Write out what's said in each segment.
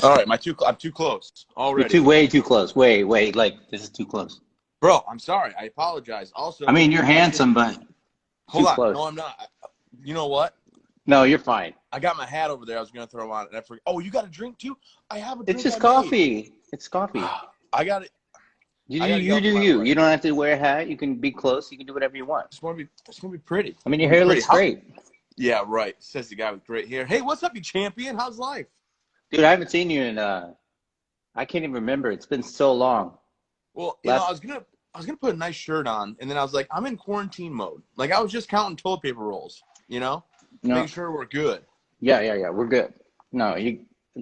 All right, I'm too close already. You're way too close. Wait, like this is too close. Bro, I'm sorry. I apologize. Also, I mean, you're handsome, but hold too on. close. No, I'm not. You know what? No, you're fine. I got my hat over there. I was gonna throw on, and I forgot. Oh, you got a drink too? I have a drink. It's just I coffee. It's coffee. I got it. You do you. You don't have to wear a hat. You can be close. You can do whatever you want. Just want to be pretty. I mean, your hair looks great. Yeah, right. Says the guy with great hair. Hey, what's up, you champion? How's life? Dude, I haven't seen you in I can't even remember. It's been so long. Well, you know, I was gonna put a nice shirt on, and then I was like, I'm in quarantine mode. Like I was just counting toilet paper rolls, you know, making sure we're good. Yeah. We're good. No,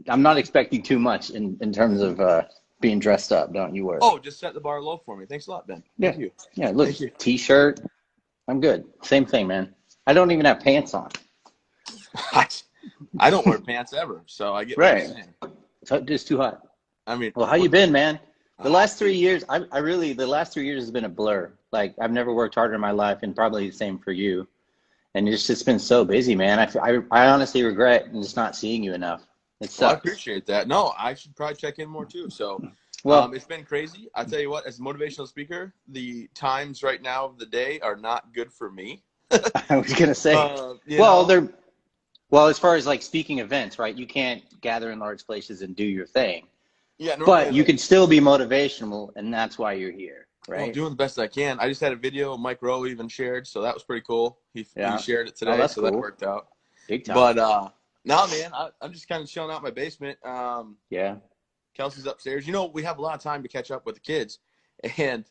I'm not expecting too much in terms of being dressed up. Don't you worry. Oh, just set the bar low for me. Thanks a lot, Ben. Thank you. Yeah, look, T-shirt. I'm good. Same thing, man. I don't even have pants on. I don't wear pants ever, so I get right. So it's just too hot. I mean, well, how you been, man? The last 3 years, the last 3 years has been a blur. Like I've never worked harder in my life, and probably the same for you. And it's just been so busy, man. I honestly regret just not seeing you enough. It sucks. Well, I appreciate that. No, I should probably check in more too. So, it's been crazy. I tell you what, as a motivational speaker, the times right now of the day are not good for me. I was gonna say, as far as like speaking events, right? You can't gather in large places and do your thing. Yeah, but you can still be motivational, and that's why you're here, right? Well, I'm doing the best I can. I just had a video Mike Rowe even shared, so that was pretty cool. He shared it today, so that worked out. Big time. But no, man, I'm just kind of chilling out in my basement. Kelsey's upstairs. You know, we have a lot of time to catch up with the kids, and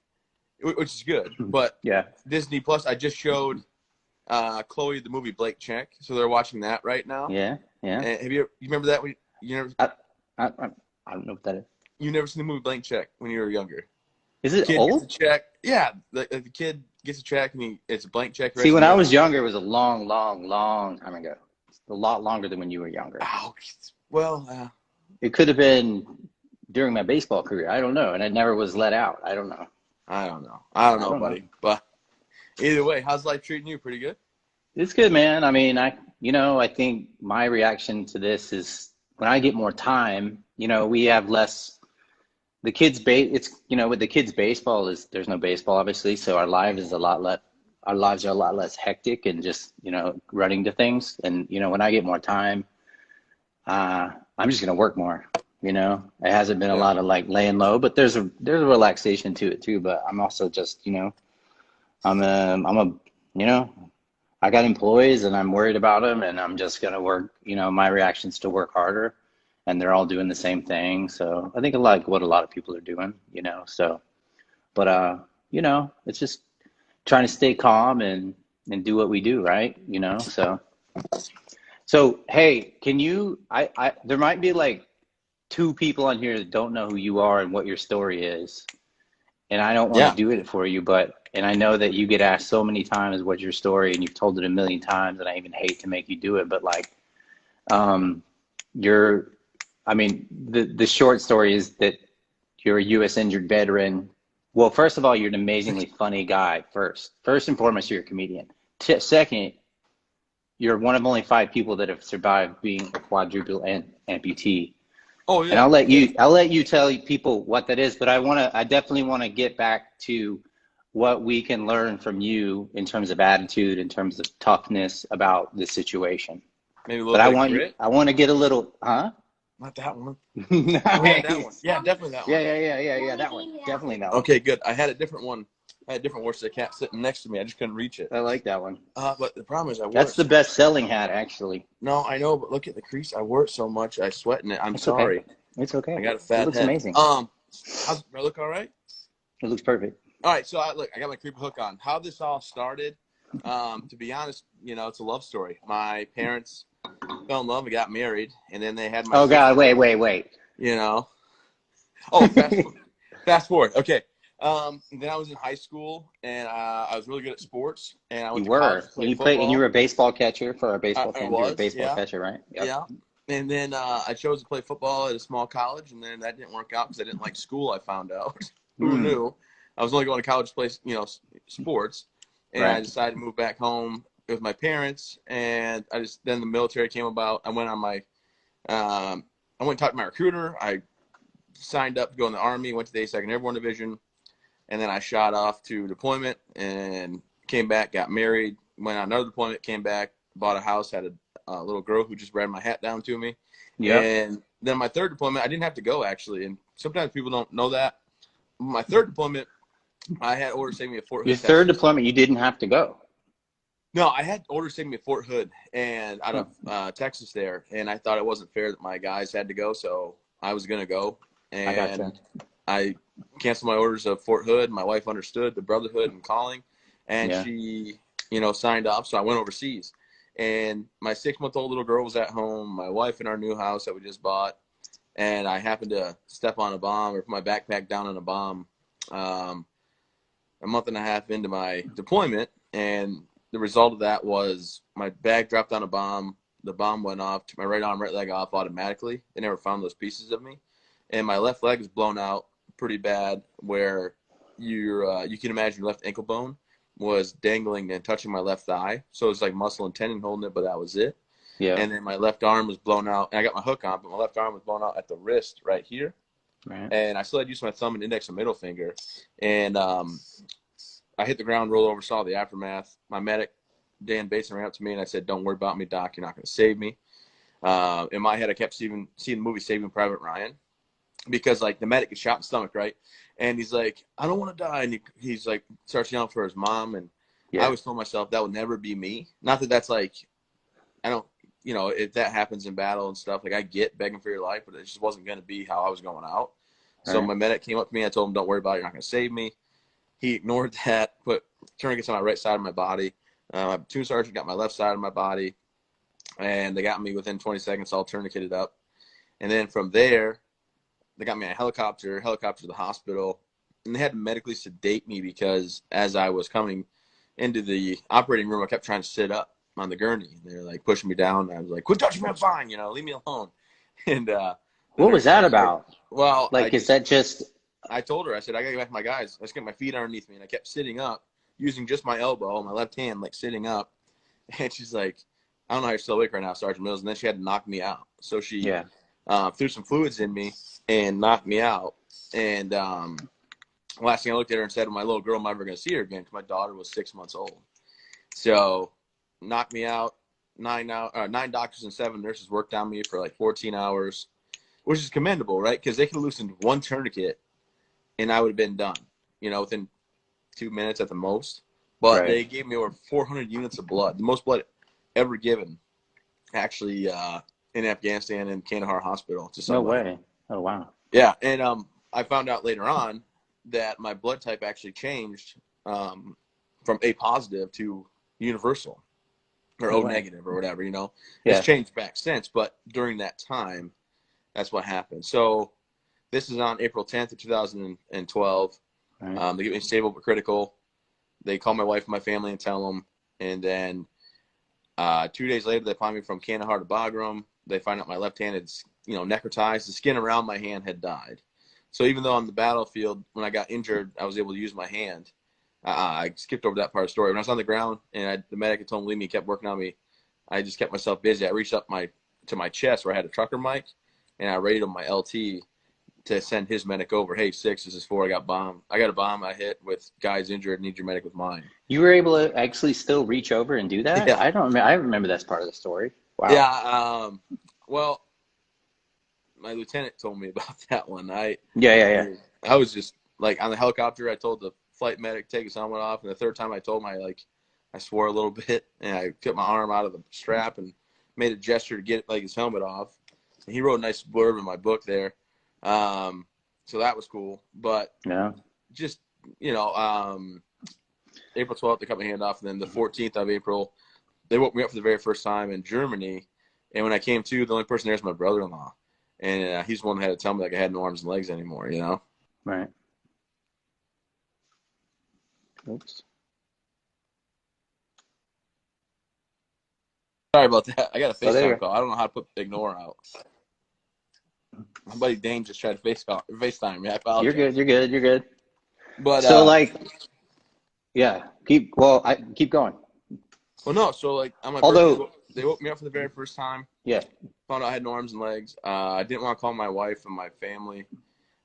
which is good. But Disney Plus, I just showed Chloe the movie Blank Check, so they're watching that right now. Yeah. And have you remember that? You never? I don't know what that is. You never seen the movie Blank Check when you were younger? Is it old? Gets a check. Yeah, the kid gets a check and it's a blank check. See, when I was younger, it was a long time ago. A lot longer than when you were younger. Oh, well, it could have been during my baseball career. I don't know, and it never was let out. I don't know. I don't know, buddy. But either way, how's life treating you? Pretty good. It's good, man. I mean, I think my reaction to this is when I get more time. We have less. The kids with the kids baseball there's no baseball obviously, so our lives are a lot less hectic and just running to things. And when I get more time, I'm just gonna work more. It hasn't been a lot of like laying low, but there's a relaxation to it too. But I'm also just I got employees and I'm worried about them, and I'm just gonna work. My reaction's to work harder. And they're all doing the same thing. So I think like what a lot of people are doing, so, but, it's just trying to stay calm and do what we do. Right. So, hey, can you, there might be like 2 people on here that don't know who you are and what your story is. And I don't want to do it for you, and I know that you get asked so many times what's your story, and you've told it a million times, and I even hate to make you do it, but like, the short story is that you're a U.S. injured veteran. Well, first of all, you're an amazingly funny guy. First and foremost, you're a comedian. Second, you're one of only 5 people that have survived being a quadruple amputee. Oh, yeah. And I'll let you tell people what that is. But I definitely want to get back to what we can learn from you in terms of attitude, in terms of toughness about the situation. Maybe a little bit. I want to get a little, Not that one. Nice. That one. Yeah, definitely that one. Yeah, that one. Definitely that one. Okay, good. I had a different one. I had a different Warstic hat sitting next to me. I just couldn't reach it. I like that one. But the problem is I wore That's the best-selling hat, actually. No, I know, but look at the crease. I wore it so much, I sweat in it. I'm sorry. Okay. It's okay. I got a fat head. It looks amazing. Do I look all right? It looks perfect. All right, so I got my creeper hook on. How this all started, to be honest, it's a love story. My parents fell in love and got married, and then they had my sister. God, wait. Fast forward. Okay. Then I was in high school, and I was really good at sports. And I went to college to play football. And you were a baseball catcher for our baseball team. You were a baseball catcher, right? Yep. Yeah. And then I chose to play football at a small college, and then that didn't work out because I didn't like school, I found out. Who knew? I was only going to college to play, sports. And I decided to move back home with my parents, and then the military came about. I went on my I went and talked to my recruiter. I signed up to go in the Army, went to the 82nd Airborne Division, and then I shot off to deployment and came back, got married, went on another deployment, came back, bought a house, had a little girl who just read my hat down to me. Yep. And then my third deployment, I didn't have to go, actually. And sometimes people don't know that. My third deployment, I had orders taking me to Fort Hood, Your third deployment, you didn't have to go. No, I had orders taking me to Fort Hood and out of Texas there. And I thought it wasn't fair that my guys had to go, so I was going to go. And I canceled my orders of Fort Hood. My wife understood the brotherhood and calling. And she, signed up. So I went overseas. And my 6-month-old little girl was at home, my wife in our new house that we just bought, and I happened to step on a bomb or put my backpack down on a bomb a month and a half into my deployment. And the result of that was my bag dropped on a bomb. The bomb went off, took my right arm, right leg off automatically. They never found those pieces of me. And my left leg is blown out pretty bad where you can imagine your left ankle bone was dangling and touching my left thigh. So it was like muscle and tendon holding it, but that was it. Yeah. And then my left arm was blown out. And I got my hook on, but my left arm was blown out at the wrist right here. Right. And I still had to use my thumb and index and middle finger. And I hit the ground, rolled over, saw the aftermath. My medic, Dan Basin, ran up to me, and I said, "Don't worry about me, Doc. You're not going to save me." In my head, I kept seeing the movie Saving Private Ryan because, like, the medic gets shot in the stomach, right? And he's like, "I don't want to die." And he's like, starts yelling for his mom. And I always told myself that would never be me. Not that that's like, I don't, if that happens in battle and stuff, like I get begging for your life, but it just wasn't going to be how I was going out. Right. So my medic came up to me. I told him, "Don't worry about it. You're not going to save me." He ignored that, put tourniquets on my right side of my body. My platoon sergeant got my left side of my body, and they got me within 20 seconds all tourniqueted up. And then from there, they got me on a helicopter to the hospital, and they had to medically sedate me because as I was coming into the operating room, I kept trying to sit up on the gurney. They're like pushing me down, and I was like, "Quit touching me, I'm fine, leave me alone." And what was that about? Well, is that just? I told her, I said, "I gotta get back to my guys. Let's get my feet underneath me," and I kept sitting up, using just my elbow, my left hand, like sitting up. And she's like, "I don't know how you're still awake right now, Sergeant Mills." And then she had to knock me out. So she threw some fluids in me and knocked me out. And last thing I looked at her and said, "Well, my little girl, I'm never going to see her again," because my daughter was 6 months old. So knocked me out. 9 doctors and 7 nurses worked on me for like 14 hours, which is commendable, right? Because they could have loosened one tourniquet and I would have been done, within 2 minutes at the most. But they gave me over 400 units of blood, the most blood ever given, actually, in Afghanistan in Kandahar Hospital. No way. Oh, wow. Yeah, and I found out later on that my blood type actually changed from A positive to universal or O negative or whatever, It's changed back since, but during that time, that's what happened. So this is on April 10th of 2012. Right. They get me stable but critical. They call my wife and my family and tell them. And then 2 days later, they find me from Kandahar to Bagram. They find out my left hand is, necrotized. The skin around my hand had died. So even though on the battlefield, when I got injured, I was able to use my hand. I skipped over that part of the story. When I was on the ground and the medic had told me, leave me, kept working on me, I just kept myself busy. I reached up to my chest where I had a trucker mic, and I rated my LT to send his medic over. "Hey, 6, this is 4. I got bombed. I got a bomb I hit with guys injured. Need your medic with mine." You were able to actually still reach over and do that? Yeah. I remember that's part of the story. Wow. Yeah. Well, my lieutenant told me about that one. I was just like on the helicopter. I told the flight medic take his helmet off, and the third time I told him, I swore a little bit, and I took my arm out of the strap and made a gesture to get his helmet off. And he wrote a nice blurb in my book there. So that was cool. But just April 12th, they cut my hand off, and then the 14th of April, they woke me up for the very first time in Germany. And when I came to, the only person there is my brother-in-law. And he's the one that had to tell me I had no arms and legs anymore, Right. Oops. Sorry about that. I got a FaceTime call. I don't know how to put ignore out. My buddy Dane just tried to FaceTime me. I apologize. You're good. But so keep going. Well, no. So on my although birthday, they woke me up for the very first time. Yeah. Found out I had no arms and legs. I didn't want to call my wife and my family.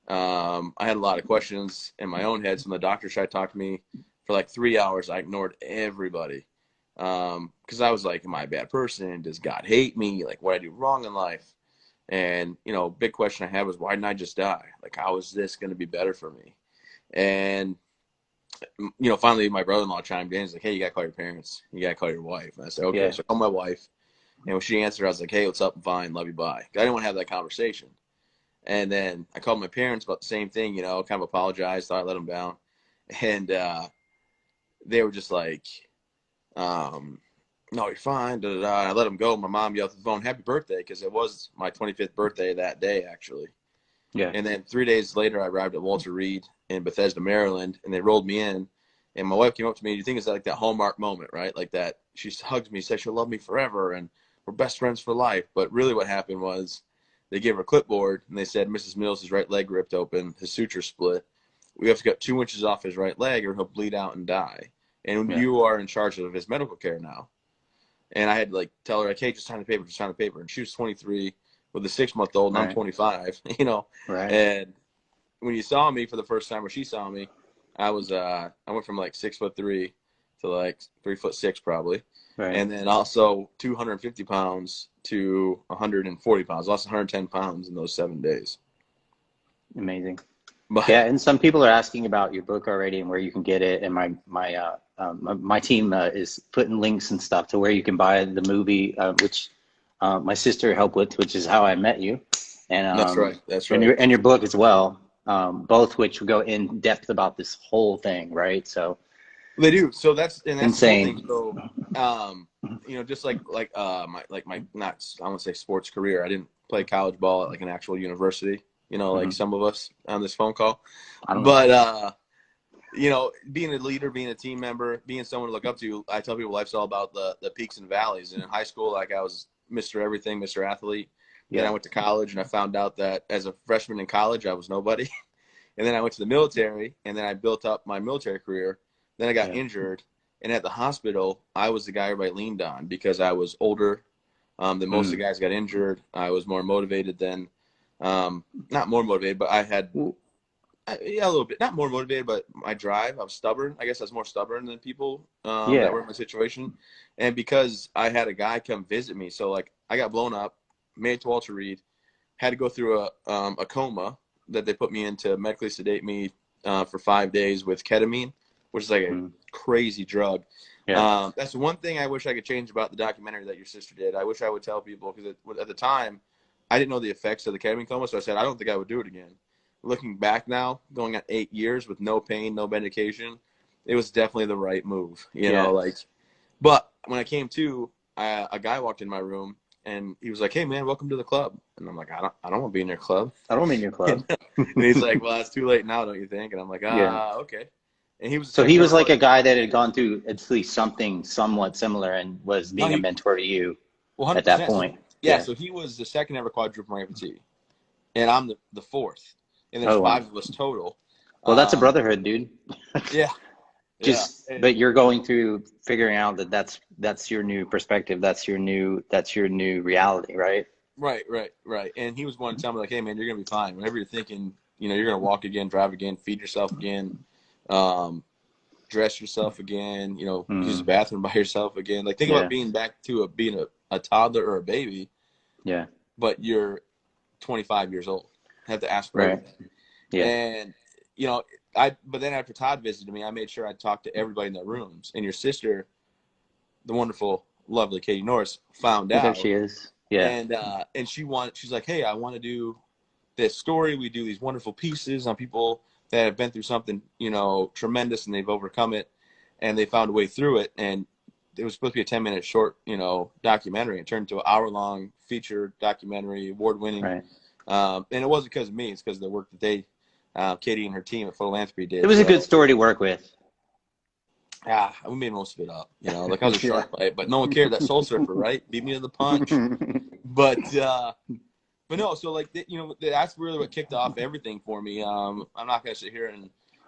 I had a lot of questions in my own head. So the doctor tried to talk to me for like 3 hours. I ignored everybody. Because I was like, am I a bad person? Does God hate me? Like, what did I do wrong in life? And, big question I had was, why didn't I just die? Like, how is this going to be better for me? And, finally my brother-in-law chimed in. He's like, hey, you got to call your parents. You got to call your wife. And I said, okay. Yeah. So I called my wife. And when she answered, I was like, hey, what's up? I'm fine. Love you. Bye. I didn't want to have that conversation. And then I called my parents about the same thing, kind of apologized, thought I let them down. And they were just like, no, you're fine. Da, da, da. I let them go. My mom yelled at the phone, happy birthday, because it was my 25th birthday that day, actually. Yeah. And then 3 days later, I arrived at Walter Reed in Bethesda, Maryland, and they rolled me in. And my wife came up to me. You think it's like that Hallmark moment, right? Like that. She hugged me, said she'll love me forever, and we're best friends for life. But really what happened was they gave her a clipboard, and they said, Mrs. Mills' right leg ripped open, his suture split. We have to cut 2 inches off his right leg, or he'll bleed out and die. And you are in charge of his medical care now. And I had to tell her, hey, just sign the paper, just sign the paper. And she was 23 with a 6-month-old, and I'm 25, Right. And when you saw me for the first time, or she saw me, I went from 6'3" to 3'6" probably. Right. And then also 250 pounds to 140 pounds. Lost 110 pounds in those 7 days. Amazing. But, yeah, and some people are asking about your book already and where you can get it. And my team is putting links and stuff to where you can buy the movie, which my sister helped with, which is how I met you. And that's right. That's right. And your book as well, both which go in depth about this whole thing, right? So they do. So that's insane. The whole thing. So just my not, I won't say sports career. I didn't play college ball at an actual university. Like some of us on this phone call. But, being a leader, being a team member, being someone to look up to, I tell people life's all about the peaks and valleys. And in high school, I was Mr. Everything, Mr. Athlete. Yeah. Then I went to college, and I found out that as a freshman in college, I was nobody. And then I went to the military, and then I built up my military career. Then I got injured. And at the hospital, I was the guy everybody leaned on because I was older than most of the guys got injured. I was more motivated than not more motivated, but I had, a little bit, not more motivated, but my drive, I was stubborn. I guess I was more stubborn than people that were in my situation. And because I had a guy come visit me, so I got blown up, made it to Walter Reed, had to go through a coma that they put me in to medically sedate me for 5 days with ketamine, which is a crazy drug. Yeah. That's one thing I wish I could change about the documentary that your sister did. I wish I would tell people, because at the time, I didn't know the effects of the ketamine coma, so I said, I don't think I would do it again. Looking back now, going on 8 years with no pain, no medication, it was definitely the right move, you know, but when I came to, a guy walked in my room, and he was like, hey, man, welcome to the club. And I'm like, I don't want to be in your club. I don't want to be in your club. And he's like, well, it's too late now, don't you think? And I'm like, okay. And he was like a guy that had gone through at least something somewhat similar and was being a mentor to you at that point. So he was the second ever quadruple amputee, and I'm the fourth, and there's 5 of us total. Well, that's a brotherhood, dude. Yeah. But you're going through figuring out that's your new perspective, that's your new reality, right? Right. And he was one to tell me hey, man, you're gonna be fine. Whenever you're thinking, you're gonna walk again, drive again, feed yourself again, dress yourself again, use the bathroom by yourself again. Think about being back to being a toddler or a baby. Yeah. But you're 25 years old. Have to ask for everything. Yeah. And but then after Todd visited me, I made sure I talked to everybody in their rooms. And your sister, the wonderful, lovely Katie Norris, found out. There she is. Yeah. And she's like, hey, I want to do this story. We do these wonderful pieces on people that have been through something, tremendous, and they've overcome it, and they found a way through it. And it was supposed to be a 10-minute short, documentary. It turned into an hour-long feature documentary, award-winning. Right. And it wasn't because of me. It's because of the work that they, Katie and her team at Philanthropy did. It was a good story to work with. We made most of it up. I was a shark bite, but no one cared. That Soul Surfer, right? Beat me to the punch. But no, so that's really what kicked off everything for me. I'm not gonna sit here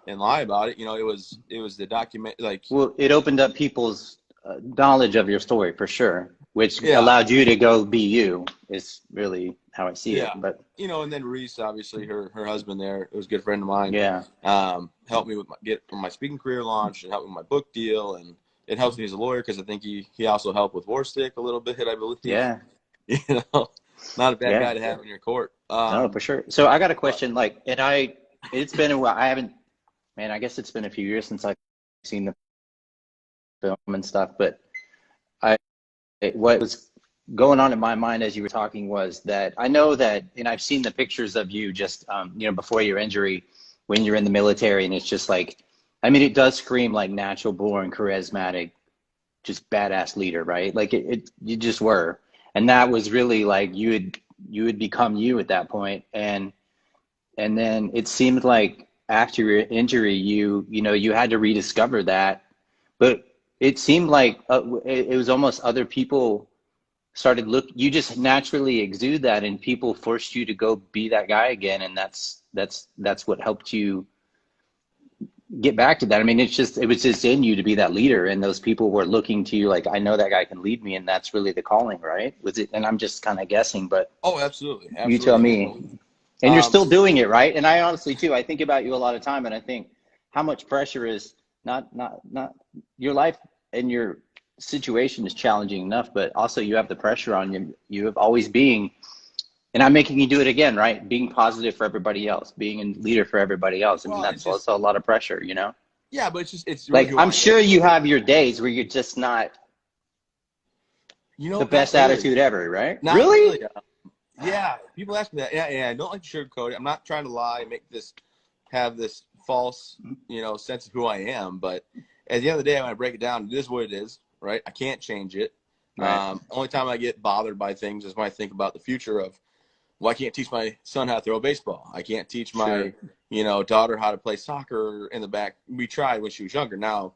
and lie about it. It was the document. Well, it opened up people's knowledge of your story for sure. which allowed you to go be you, is really how I see it. Yeah. But, you know, and then Reese, obviously her husband there, it was a good friend of mine. Yeah. Helped me with my speaking career launch and helped with my book deal. And it helps me as a lawyer because I think he also helped with Warstic a little bit, I believe. Yeah. You know, not a bad guy to have in your court. No, for sure. So I got a question, it's been a while. I guess it's been a few years since I've seen the film and stuff, but what was going on in my mind as you were talking was that I know that, and I've seen the pictures of you just, before your injury, when you're in the military, and it's just like, it does scream like natural born, charismatic, just badass leader, right? Like you just were. And that was really like, you had become you at that point. And then it seemed like after your injury, you had to rediscover that, but it seemed like it was almost other people started you just naturally exude that, and people forced you to go be that guy again. And that's what helped you get back to that. It was just in you to be that leader, and those people were looking to you like, I know that guy can lead me, and that's really the calling, right? Was it? And I'm just kind of guessing, but absolutely. You tell me. And you're still doing it, right? And I honestly too, I think about you a lot of time, and I think how much pressure is not your life and your situation is challenging enough, but also you have the pressure on you. You have always being, and I'm making you do it again, right? Being positive for everybody else, being a leader for everybody else. That's also a lot of pressure, Yeah, but it's really like, I'm sure you have your days where you're just not, the best attitude ever, right? Not really? Yeah, people ask me that. Yeah, I don't like to sugarcoat it. I'm not trying to lie and have this false, sense of who I am. But at the end of the day, when I break it down, it is what it is, right? I can't change it. Right. Only time I get bothered by things is when I think about the future of, well, I can't teach my son how to throw a baseball. I can't teach my, daughter how to play soccer in the back. We tried when she was younger. Now,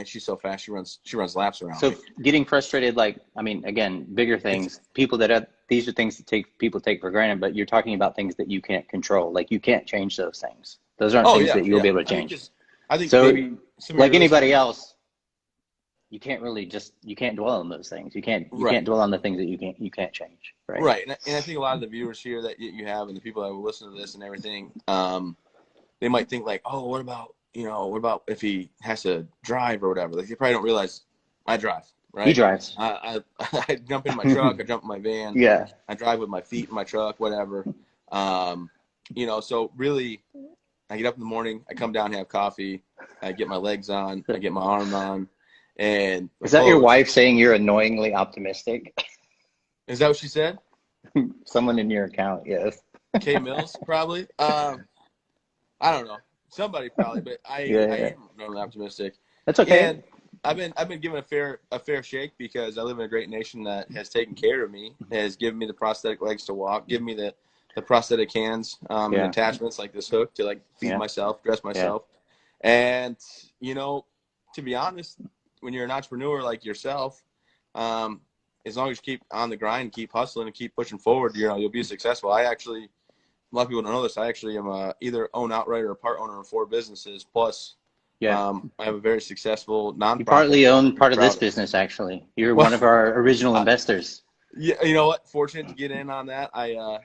she's so fast. She runs laps around. So getting frustrated, again, bigger things, these are things that people take for granted, but you're talking about things that you can't control. Like, you can't change those things. Those aren't things that you'll be able to change. I think so, maybe like anybody else, you can't dwell on those things. You can't dwell on the things that you can't change. Right. Right. And I think a lot of the viewers here that you have, and the people that will listen to this and everything, they might think like, oh, what about if he has to drive or whatever? Like, they probably don't realize I drive, right? He drives. I jump in my truck, I jump in my van. Yeah. I drive with my feet in my truck, whatever. So really, I get up in the morning, I come down, have coffee, I get my legs on, I get my arm on. And is that your wife saying you're annoyingly optimistic? Is that what she said? Someone in your account, yes. K Mills, probably. I don't know. Somebody probably, but I am normally optimistic. That's okay. And I've been given a fair shake because I live in a great nation that has taken care of me, has given me the prosthetic legs to walk, given me the prosthetic hands and attachments like this hook to feed myself, dress myself. And to be honest, when you're an entrepreneur like yourself, as long as you keep on the grind, keep hustling, and keep pushing forward, you'll be successful. A lot of people don't know this. I actually am either own outright or a part owner of 4 businesses. Plus, I have a very successul nonprofit. You partly own part of this business, actually. You're one of our original investors. Yeah, you know what? Fortunate to get in on that. I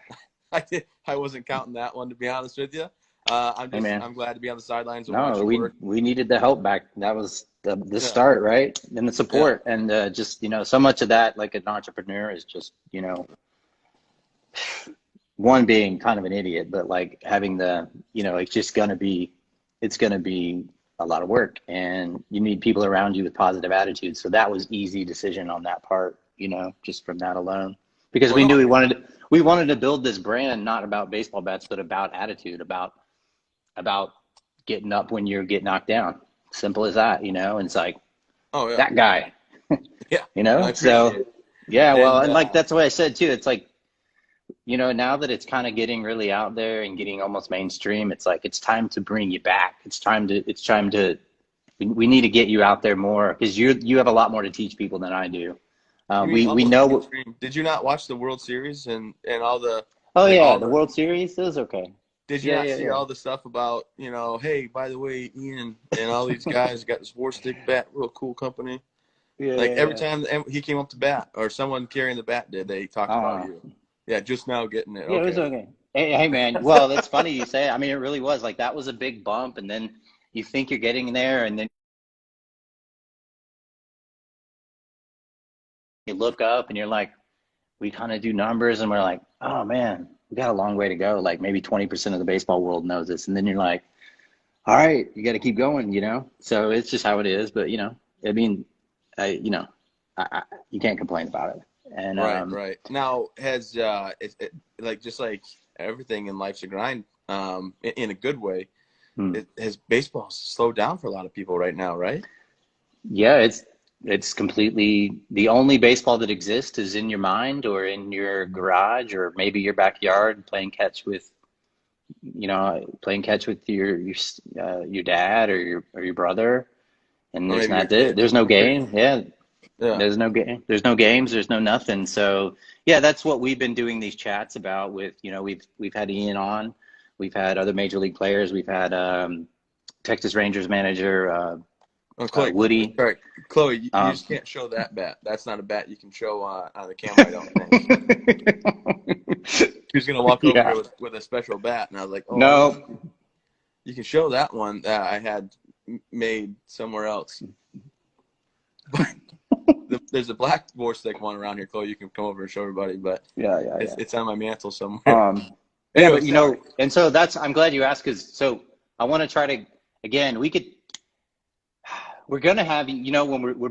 wasn't counting that one, to be honest with you. I'm glad to be on the sidelines. No, we needed the help back. That was the start, right? And the support, and just so much of that, like an entrepreneur, is just one, being kind of an idiot, but having it's gonna be a lot of work, and you need people around you with positive attitudes. So that was easy decision on that part, just from that alone, because we knew we wanted to build this brand not about baseball bats, but about attitude, about getting up when you get knocked down. Simple as that, and it's like, that guy. So and that's what I said too. It's like, now that it's kind of getting really out there and getting almost mainstream, it's like, it's time to bring you back. It's time to we need to get you out there more, because you have a lot more to teach people than I do. We know. Did you not watch the World Series and all the? Oh yeah, the World Series is okay. Did you not see all the stuff about, hey, by the way, Ian and all these guys got this Warstic bat, real cool company? Like every time he came up to bat or someone carrying the bat did, they talked about you. Yeah, just now getting it. Yeah, okay. It was okay. Hey, man. Well, that's funny you say. I mean, it really was like that was a big bump, and then you think you're getting there, and then you look up, and you're like, we kind of do numbers, and we're like, oh man, we got a long way to go. Like maybe 20% of the baseball world knows this, and then you're like, all right, you got to keep going, you know. So it's just how it is. But I mean, you can't complain about it. And right. Now has like just like everything in life's a grind, in a good way. Has baseball slowed down for a lot of people right now, right? Yeah, it's completely the only baseball that exists is in your mind or in your garage or maybe your backyard playing catch with your dad or your brother, and Or there's maybe your not it. kids. There's no game. Yeah. Yeah. There's no game. There's no games. There's no nothing. So yeah, that's what we've been doing these chats about with, we've had Ian on, we've had other major league players. We've had Texas Rangers manager Chloe, Woody. sorry, Chloe, you just can't show that bat. That's not a bat you can show on the camera, I don't think. She was going to walk over here with a special bat, and I was like, oh, no. You can show that one that I had made somewhere else. But there's a black Warstic one around here, Chloe. You can come over and show everybody, but it's on my mantle somewhere. Anyway, but and so I'm glad you asked, because so I want to try to, again, we're going to have, when we're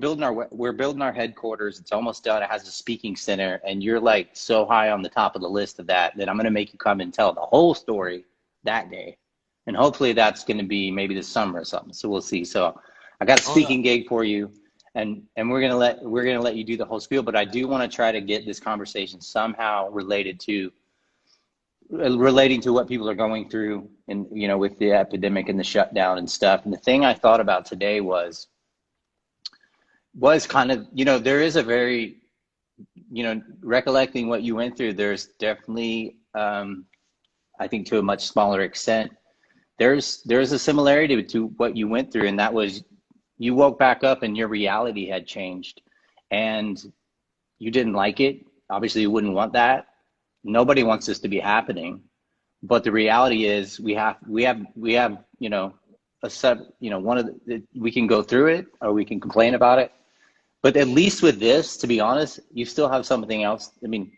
building our headquarters, it's almost done. It has a speaking center, and you're like so high on the top of the list of that I'm going to make you come and tell the whole story that day. And hopefully that's going to be maybe this summer or something. So we'll see. So I got a speaking gig for you, and we're going to let you do the whole spiel, but I do want to try to get this conversation somehow relating to what people are going through and, with the epidemic and the shutdown and stuff. And the thing I thought about today was kind of, there is a very, recollecting what you went through, there's definitely, I think to a much smaller extent, there's a similarity to what you went through. And that was, you woke back up and your reality had changed and you didn't like it. Obviously you wouldn't want that. Nobody wants this to be happening, but the reality is we have, we can go through it or we can complain about it. But at least with this, to be honest, you still have something else. I mean,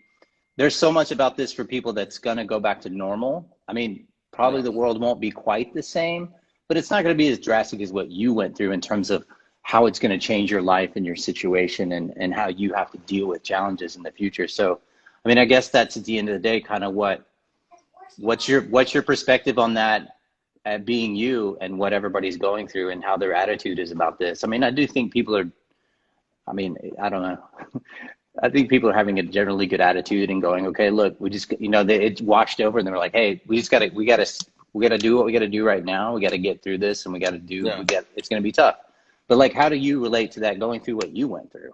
there's so much about this for people that's going to go back to normal. I mean, probably the world won't be quite the same, but it's not going to be as drastic as what you went through in terms of how it's going to change your life and your situation and how you have to deal with challenges in the future. So, I mean, I guess that's at the end of the day, kind of what's your perspective on that at being you and what everybody's going through and how their attitude is about this. I mean, I do think people are, I don't know. I think people are having a generally good attitude and going, okay, look, we just, it's washed over and they're like, hey, we got to do what we got to do right now. We got to get through this and it's going to be tough. But like, how do you relate to that going through what you went through?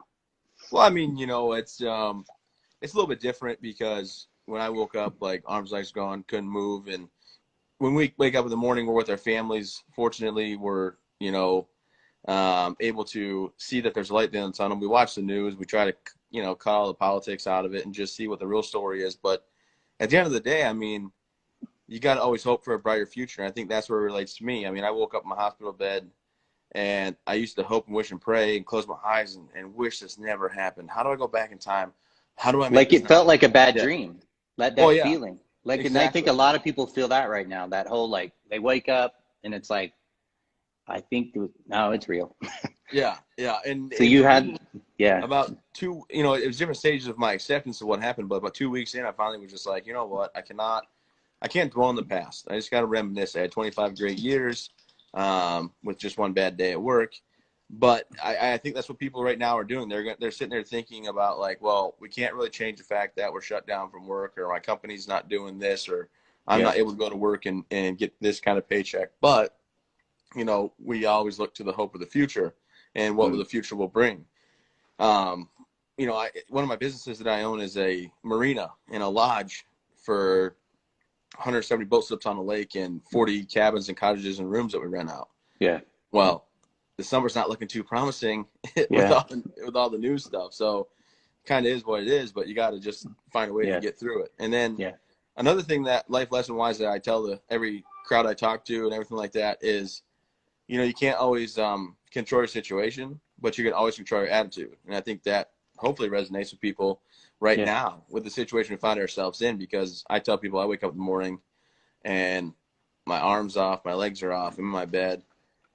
Well, I mean, it's a little bit different because when I woke up, like arms, legs gone, couldn't move. And when we wake up in the morning, we're with our families. Fortunately, we're, able to see that there's a light at the end of the tunnel. We watch the news. We try to, cut all the politics out of it and just see what the real story is. But at the end of the day, I mean, you got to always hope for a brighter future. And I think that's where it relates to me. I mean, I woke up in my hospital bed and I used to hope and wish and pray and close my eyes and wish this never happened. How do I go back in time? How do I make it felt like a bad dream? That feeling. Like, exactly. And I think a lot of people feel that right now, that whole, like, they wake up and it's like, I think, no, it's real. Yeah. And so you had, about two, it was different stages of my acceptance of what happened, but about 2 weeks in, I finally was just like, you know what, I can't dwell on the past. I just got to reminisce. I had 25 great years with just one bad day at work. But I think that's what people right now are doing. They're sitting there thinking about like, well, we can't really change the fact that we're shut down from work or my company's not doing this or I'm not able to go to work and get this kind of paycheck. But, we always look to the hope of the future and what the future will bring. One of my businesses that I own is a marina and a lodge for 170 boat slips on the lake and 40 cabins and cottages and rooms that we rent out. Yeah. Well, the summer's not looking too promising with all the new stuff. So kind of is what it is, but you got to just find a way to get through it. And then another thing that life lesson wise that I tell every crowd I talk to and everything like that is, you can't always control your situation, but you can always control your attitude. And I think that hopefully resonates with people right now with the situation we find ourselves in, because I tell people I wake up in the morning and my arm's off, my legs are off, I'm in my bed.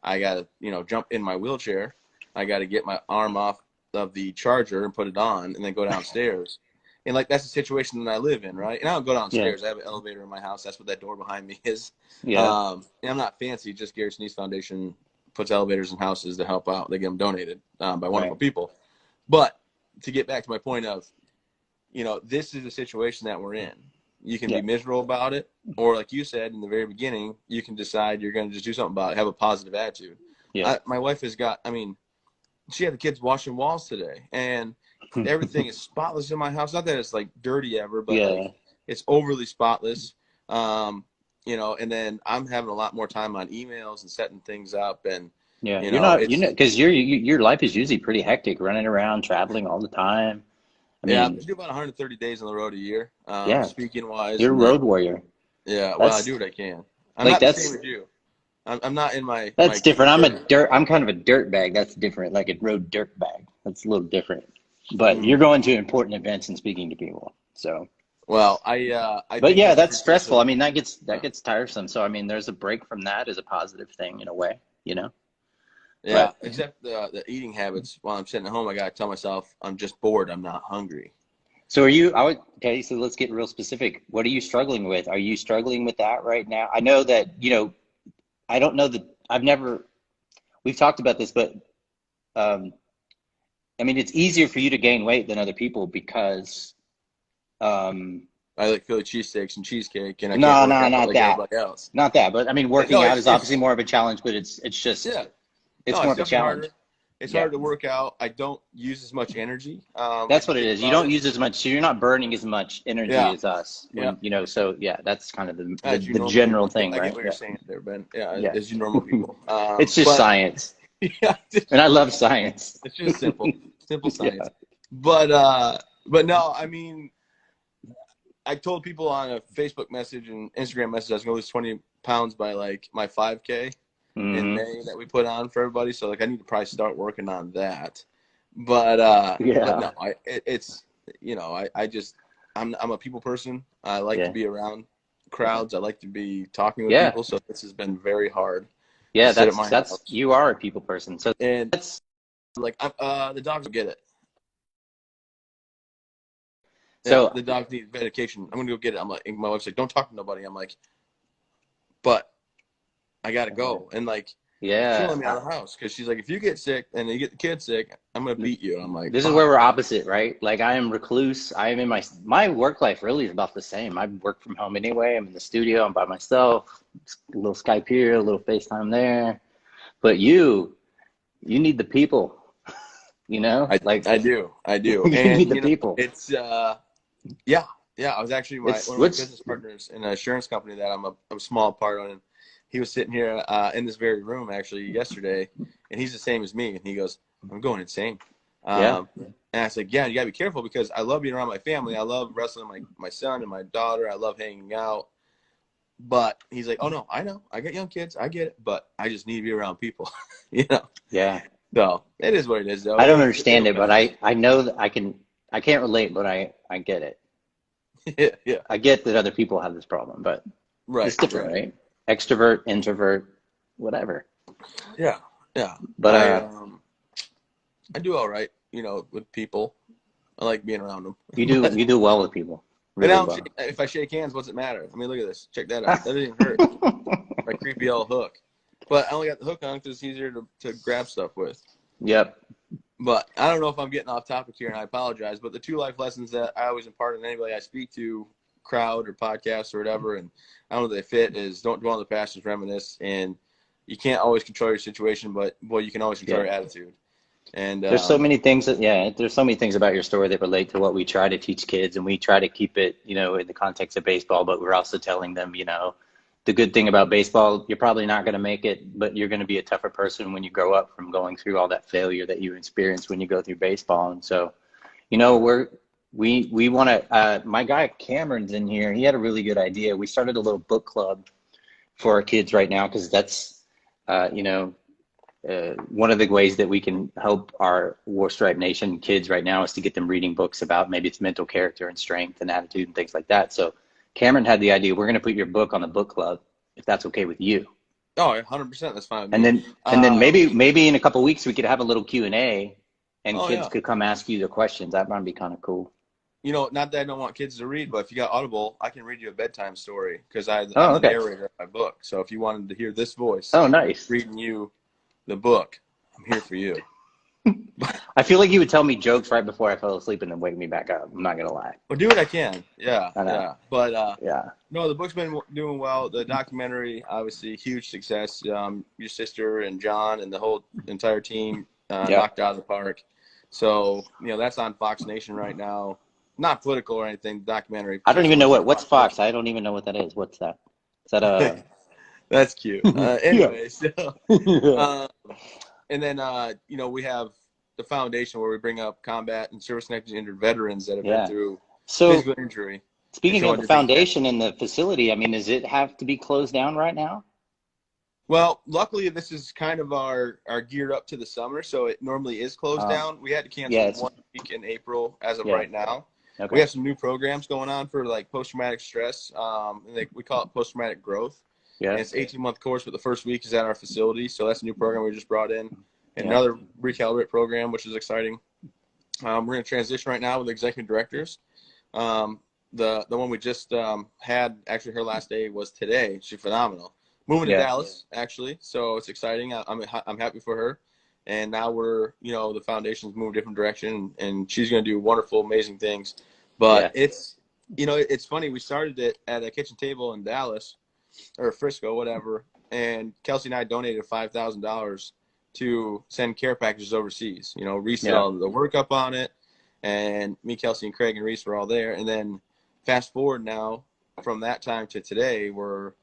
I got to, jump in my wheelchair. I got to get my arm off of the charger and put it on and then go downstairs. And like, that's the situation that I live in, right? And I don't go downstairs. I have an elevator in my house. That's what that door behind me is. And I'm not fancy. Just Gary Sinise Foundation puts elevators in houses to help out. They get them donated by wonderful people. But to get back to my point of, this is the situation that we're in. You can be miserable about it, or like you said in the very beginning, you can decide you're going to just do something about it, have a positive attitude. My wife has got, she had the kids washing walls today, and everything is spotless in my house. Not that it's like dirty ever, but like, it's overly spotless. And then I'm having a lot more time on emails and setting things up, and because your life is usually pretty hectic, running around, traveling all the time. I do about 130 days on the road a year. Speaking wise, you're a road warrior. Yeah, well, I do what I can. I'm not the same as you. I'm not in my. That's different. I'm kind of a dirt bag. That's different, like a road dirt bag. That's a little different. But you're going to important events and speaking to people. So. Well, But yeah, that's stressful. That gets tiresome. So there's a break from that is a positive thing in a way, Yeah, but, except the eating habits. While I'm sitting at home, I gotta tell myself I'm just bored. I'm not hungry. So okay, so let's get real specific. What are you struggling with? Are you struggling with that right now? I know that, I don't know that we've talked about this, but it's easier for you to gain weight than other people because I like Philly cheesesteaks and cheesecake, and not that. But working out is obviously more of a challenge, but it's just it's more of a challenge. Harder. It's hard to work out. I don't use as much energy. That's what it is. You don't use as much, so you're not burning as much energy as us. So that's kind of the general thing, right? I get what you're saying there, Ben. As you normal people. It's just science. And I love science. It's just simple science. But no, I told people on a Facebook message and Instagram message I was going to lose 20 pounds by like my 5K in May that we put on for everybody. So I need to probably start working on that. But no, I'm a people person. I like to be around crowds. I like to be talking with people. So this has been very hard. Yeah, that's you are a people person. So that's like the dogs get it. So the dogs need medication. I'm gonna go get it. I'm like, my wife's like, don't talk to nobody. I'm like, but I gotta go. And she let me out of the house because she's like, if you get sick and you get the kid sick, I'm gonna beat you. And I'm like, this is where we're opposite, right? Like I am recluse. I am in my work life really is about the same. I work from home anyway. I'm in the studio. I'm by myself. A little Skype here, a little FaceTime there. But you need the people. I do. You need the people. It's I was actually one of my business partners in an insurance company that I'm a small part on. And he was sitting here in this very room actually yesterday, and he's the same as me. And he goes, I'm going insane. And I said, yeah, you gotta be careful because I love being around my family. I love wrestling my son and my daughter. I love hanging out. But he's like, oh no, I know. I got young kids. I get it. But I just need to be around people, Yeah. So it is what it is though. I don't understand it, but I know that I can't relate, but I get it. Yeah. I get that other people have this problem, but it's different, right? Extrovert, introvert, whatever. Yeah. But I do all right, with people. I like being around them. You do well with people. Really well. If I shake hands, what's it matter? Look at this. Check that out. That didn't hurt. My creepy old hook. But I only got the hook on because it's easier to grab stuff with. Yep. But I don't know if I'm getting off topic here, and I apologize. But the 2 life lessons that I always impart on anybody I speak to, crowd or podcast or whatever, and I don't know if they fit, is don't dwell on the past, just reminisce. And you can't always control your situation, but boy, you can always control your attitude. And there's so many things there's so many things about your story that relate to what we try to teach kids, and we try to keep it, in the context of baseball, but we're also telling them, the good thing about baseball, you're probably not going to make it, but you're going to be a tougher person when you grow up from going through all that failure that you experience when you go through baseball. And so, you know, we want to, my guy Cameron's in here. He had a really good idea. We started a little book club for our kids right now, because that's, you know, one of the ways that we can help our Warstripe Nation kids right now is to get them reading books about maybe it's mental character and strength and attitude and things like that. So Cameron had the idea, we're going to put your book on the book club, if that's okay with you. Oh, 100%. That's fine with and me. Then maybe in a couple of weeks we could have a little Q&A, and kids could come ask you the questions. That might be kind of cool. You know, not that I don't want kids to read, but if you got Audible, I can read you a bedtime story, because I'm the narrator of my book. So if you wanted to hear this voice, nice, reading you the book, I'm here for you. I feel like you would tell me jokes right before I fell asleep and then wake me back up. I'm not gonna lie. Well, do what I can. Yeah. But yeah. No, the book's been doing well. The documentary, obviously, huge success. Your sister and John and the whole entire team knocked out of the park. So, you know, that's on Fox Nation right now. Not political or anything. Documentary. I don't even know what's Fox. I don't even know what that is. What's that? Is that a? That's cute. Anyway, so. And then, you know, we have the foundation where we bring up combat and service-connected injured veterans that have been through physical injury. Speaking of the foundation and the facility, I mean, does it have to be closed down right now? Well, luckily, this is kind of our geared up to the summer, so it normally is closed down. We had to cancel 1 week in April as of right now. Okay. We have some new programs going on for, like, post-traumatic stress. We call it post-traumatic growth. Yeah. And it's an 18-month course, but the first week is at our facility. So that's a new program we just brought in. And another recalibrate program, which is exciting. We're going to transition right now with executive directors. The one we just had, actually her last day was today. She's phenomenal. Moving to Dallas, actually. So it's exciting. I'm happy for her. And now we're, you know, the foundation's moving a different direction, and she's going to do wonderful, amazing things. But it's, you know, it's funny. We started it at a kitchen table in Dallas, or Frisco, whatever, and Kelsey and I donated $5,000 to send care packages overseas. You know, Reese did all the work up on it, and me, Kelsey, and Craig and Reese were all there. And then fast forward now, from that time to today, we're,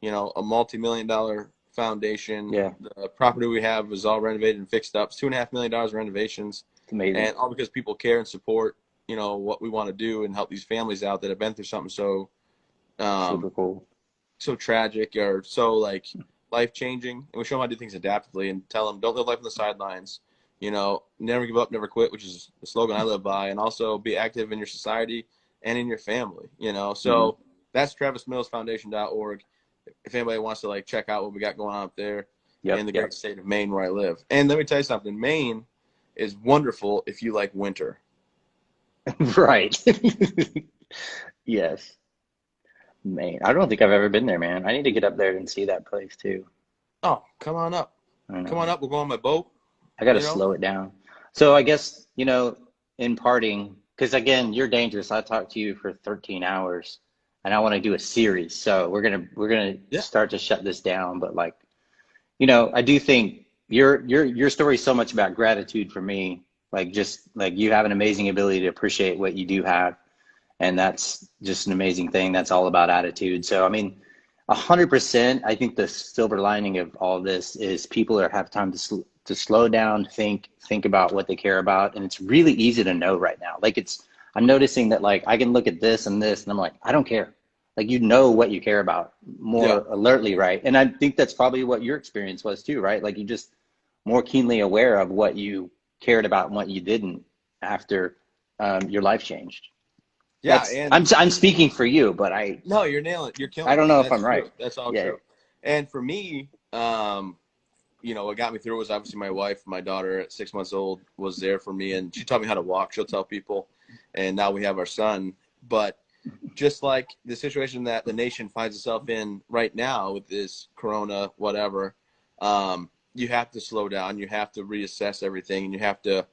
you know, a multi-million-dollar foundation. The property we have is all renovated and fixed up. It's $2.5 million renovations. It's amazing. And all because people care and support, you know, what we want to do and help these families out that have been through something so super cool, so tragic or so, like, life-changing. And we show them how to do things adaptively and tell them, don't live life on the sidelines. You know, never give up, never quit, which is the slogan I live by. And also be active in your society and in your family, you know. So that's TravisMillsFoundation.org. If anybody wants to, like, check out what we got going on up there in the great state of Maine where I live. And let me tell you something. Maine is wonderful if you like winter. Right. Yes. Maine. I don't think I've ever been there, man. I need to get up there and see that place too. Oh, come on up. Come on up. We'll go on my boat. I got to slow it down. So I guess, you know, in parting, because again, you're dangerous. I talked to you for 13 hours and I want to do a series. So we're going to start to shut this down. But, like, you know, I do think your story is so much about gratitude for me. Like, just like you have an amazing ability to appreciate what you do have. And that's just an amazing thing. That's all about attitude. So, I mean, 100%, I think the silver lining of all this is people have time to slow down, think about what they care about. And it's really easy to know right now. Like, I'm noticing that, like, I can look at this and this and I'm like, I don't care. Like, you know what you care about more alertly, right? And I think that's probably what your experience was too, right? Like, you just more keenly aware of what you cared about and what you didn't after your life changed. Yeah, and I'm speaking for you, but no, you're nailing it. You're killing it. I don't know if I'm right. That's all true. And for me, you know, what got me through was obviously my wife. My daughter at 6 months old was there for me, and she taught me how to walk. She'll tell people, and now we have our son. But just like the situation that the nation finds itself in right now with this corona, whatever, you have to slow down. You have to reassess everything, and you have to,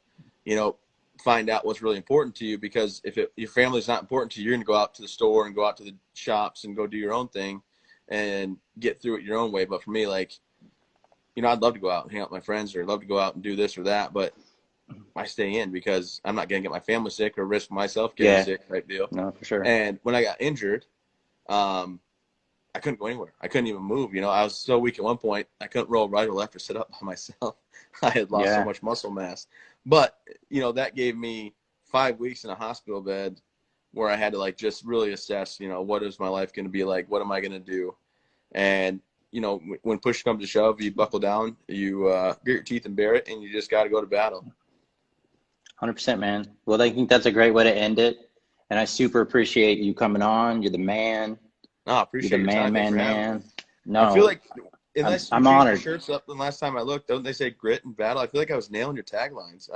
you know, find out what's really important to you, because if your family's not important to you, you're going to go out to the store and go out to the shops and go do your own thing and get through it your own way. But for me, like, you know, I'd love to go out and hang out with my friends, or love to go out and do this or that, but I stay in because I'm not going to get my family sick or risk myself getting sick type deal. No, for sure. And when I got injured, I couldn't go anywhere. I couldn't even move. You know, I was so weak at one point, I couldn't roll right or left or sit up by myself. I had lost so much muscle mass. But, you know, that gave me 5 weeks in a hospital bed where I had to, like, just really assess, you know, what is my life going to be like? What am I going to do? And, you know, when push comes to shove, you buckle down, you get your teeth and bear it, and you just got to go to battle. 100%, man. Well, I think that's a great way to end it. And I super appreciate you coming on. You're the man. No, I appreciate You're the your time. man. No, I feel like unless I'm you change honored. your shirts up than last time I looked, don't they say grit and battle? I feel like I was nailing your taglines.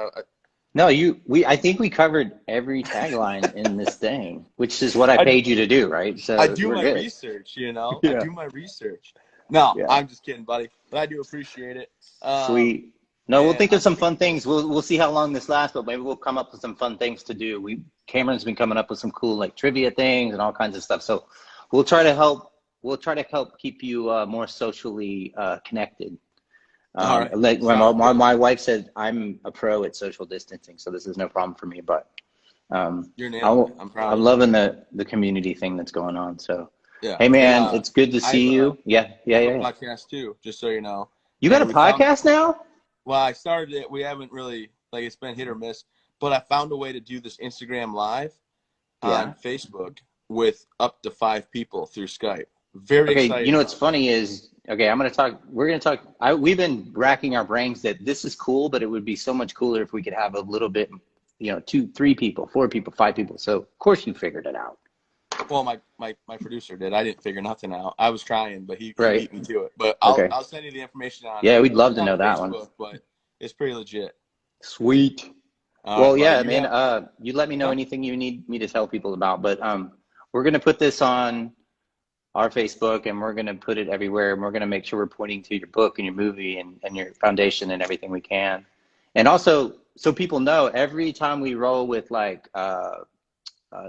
No, I think we covered every tagline in this thing, which is what I paid you to do, right? So I do my research, you know. Yeah. I do my research. No, I'm just kidding, buddy. But I do appreciate it. Sweet. No, we'll think of some fun things. We'll see how long this lasts, but maybe we'll come up with some fun things to do. Cameron's been coming up with some cool like trivia things and all kinds of stuff. So we'll try to help keep you more socially connected. All right. Like my wife said, I'm a pro at social distancing, so this is no problem for me. But you're nailing it. I'm proud. I'm loving the community thing that's going on. So yeah. Hey man, it's good to see you. Yeah. Podcast too, just so you know. You got a podcast now? Well, I started it. We haven't really, like, it's been hit or miss, but I found a way to do this Instagram live on Facebook with up to 5 people through Skype. Very excited. You know what's funny is, we're going to talk, we've been racking our brains that this is cool, but it would be so much cooler if we could have a little bit, you know, 2, 3 people, 4 people, 5 people. So of course you figured it out. Well, my producer did. I didn't figure nothing out. I was trying, but he beat me to it. But I'll send you the information on it. Yeah, we'd love to know that Facebook, one. But it's pretty legit. Sweet. Well, yeah, man. You let me know anything you need me to tell people about. But we're gonna put this on our Facebook, and we're gonna put it everywhere, and we're gonna make sure we're pointing to your book and your movie and your foundation and everything we can. And also, so people know, every time we roll with like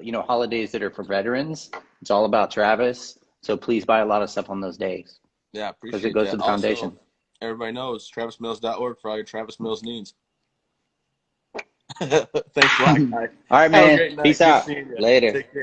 you know, holidays that are for veterans, it's all about Travis. So please buy a lot of stuff on those days. Yeah, appreciate because it goes to the foundation. Also, everybody knows TravisMills.org for all your Travis Mills needs. Thanks a lot, guys. All right, man. Peace out. Later. Take care.